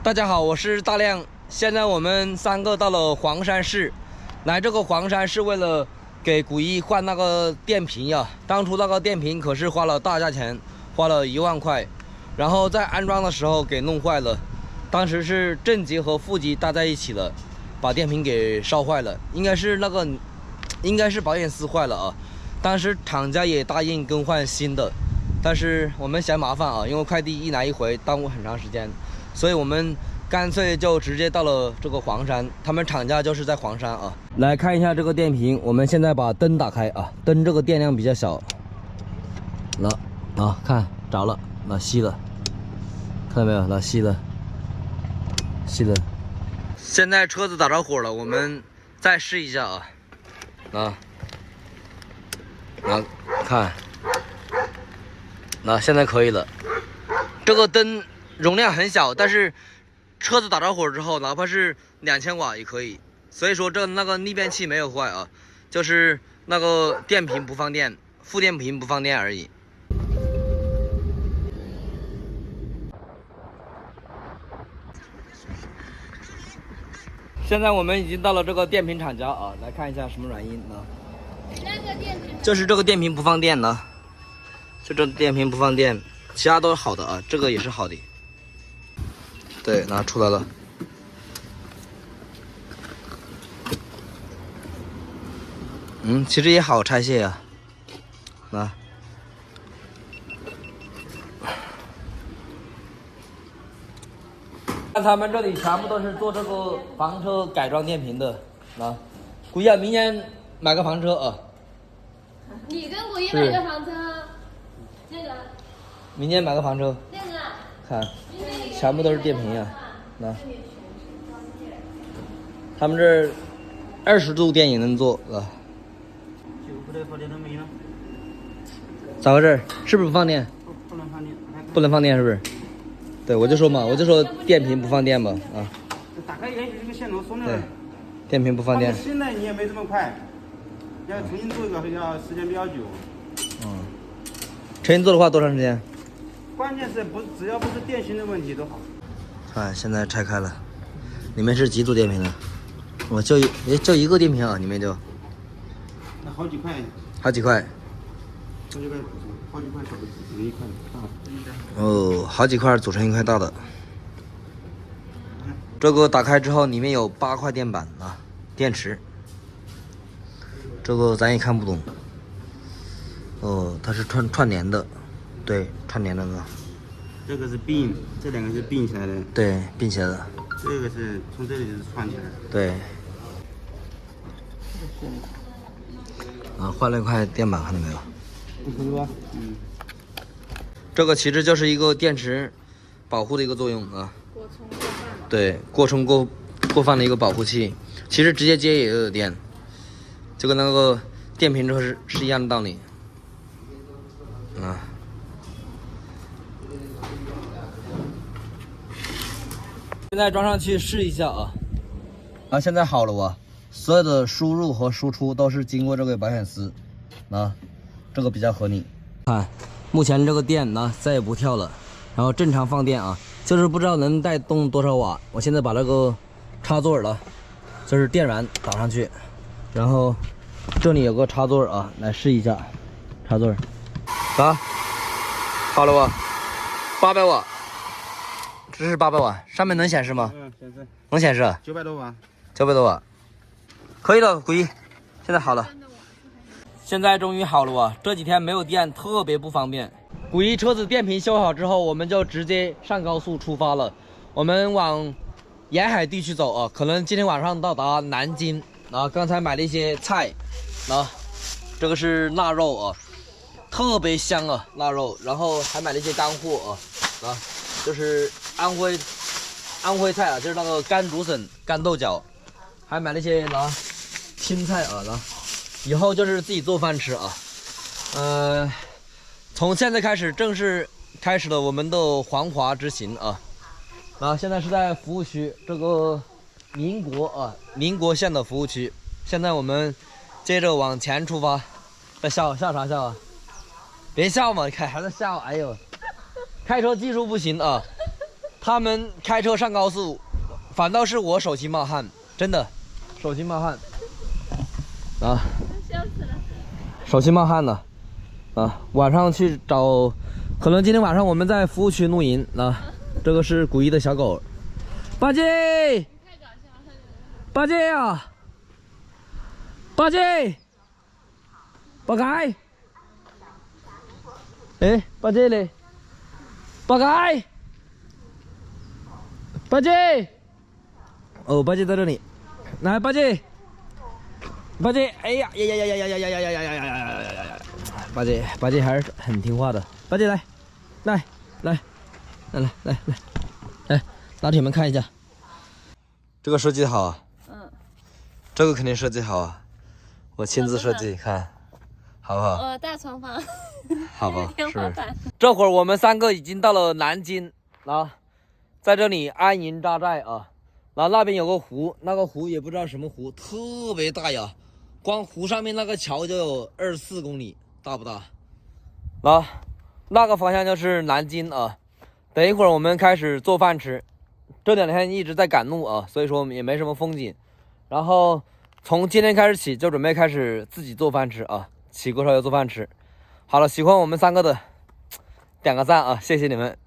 大家好，我是大亮。现在我们3个到了黄山市，来这个黄山是为了给古一换那个电瓶呀。当初那个电瓶可是花了大价钱，花了1万块，然后在安装的时候给弄坏了。当时是正极和负极搭在一起了，把电瓶给烧坏了，应该是保险丝坏了啊。当时厂家也答应更换新的，但是我们嫌麻烦啊，因为快递一来一回耽误很长时间，所以我们干脆就直接到了这个黄山，他们厂家就是在黄山啊。来看一下这个电瓶，我们现在把灯打开啊，灯这个电量比较小，看着了，熄了，看到没有？熄了。现在车子打着火了，我们再试一下啊，看，现在可以了。这个灯容量很小，但是车子打着火之后，哪怕是2000瓦也可以。所以说那个逆变器没有坏啊，就是那个电瓶不放电，负电瓶不放电而已。现在我们已经到了这个电瓶厂家啊，来看一下什么原因呢？就是这个电瓶不放电呢，就这电瓶不放电，其他都是好的啊，这个也是好的。对，拿出来了。其实也好拆卸呀。看他们这里全部都是做这个房车改装电瓶的估计明年买个房车啊。你跟古一买个房车，那个。明年买个房车。那个。看，全部都是电瓶呀，他们这20度电也能做咋回事？是不是不放电？不能放电。不能放电是不是？对，我就说电瓶不放电嘛打开也许这个线头松掉了。对，电瓶不放电。现在你也没这么快，要重新做一个要时间比较久。重新做的话多长时间？关键是只要不是电芯的问题都好。看，现在拆开了，里面是几组电瓶呢？我就一个电瓶啊，里面就。那好几块。好几块小的组成一块大的。哦，好几块组成一块大的。这个打开之后，里面有8块电板电池。这个咱也看不懂。它是串联的，对，串联的这个是并，这2个是并起来的。对，并起来的。这个是从这里是串起来的。对。换了一块电板，看到没有？这个其实就是一个电池保护的一个作用对，过充过放的一个保护器。其实直接接也有电，就跟那个电瓶车是一样的道理。现在装上去试一下现在好了所有的输入和输出都是经过这个保险丝这个比较合理。看，目前这个电再也不跳了，然后正常放电就是不知道能带动多少瓦。我现在把那个插座就是电源导上去，然后这里有个插座来试一下插座好了吧，800瓦，这是800瓦，上面能显示吗？显示。能显示。900多瓦。900多瓦，可以了，古一，现在好了。现在终于好了这几天没有电，特别不方便。古一车子电瓶修好之后，我们就直接上高速出发了。我们往沿海地区走可能今天晚上到达南京刚才买了一些菜这个是腊肉特别香腊肉，然后还买了一些干货就是安徽菜就是那个干竹笋、干豆角，还买了一些青菜以后就是自己做饭吃从现在开始正式开始了我们的黄华之行现在是在服务区，这个民国县的服务区。现在我们接着往前出发。笑啥笑别笑嘛，还在笑，哎呦，开车技术不行他们开车上高速，反倒是我手心冒汗，真的，手心冒汗啊，笑死了，手心冒汗呢啊！晚上去找，可能今天晚上我们在服务区露营啊。这个是古一的小狗，八戒，太搞笑了，八戒呀，八戒，八戒，哎，八戒嘞，八戒，八戒，哦，八戒在这里，来，八戒，八戒，哎呀呀呀呀呀呀呀呀呀呀呀呀呀呀呀呀！八戒还是很听话的，八戒来，来，来。来，拿铁们看一下，这个设计好啊，这个肯定设计好啊，我亲自设计，看，好不好？大床房，好吧，天花板。这会儿我们3个已经到了南京啊，在这里安营扎寨啊，然后那边有个湖，那个湖也不知道什么湖，特别大呀，光湖上面那个桥就有24公里，大不大？啊，那个方向就是南京啊。等一会儿我们开始做饭吃，这2天一直在赶路啊，所以说也没什么风景。然后从今天开始起就准备开始自己做饭吃啊，起锅烧油做饭吃。好了，喜欢我们3个的点个赞啊，谢谢你们。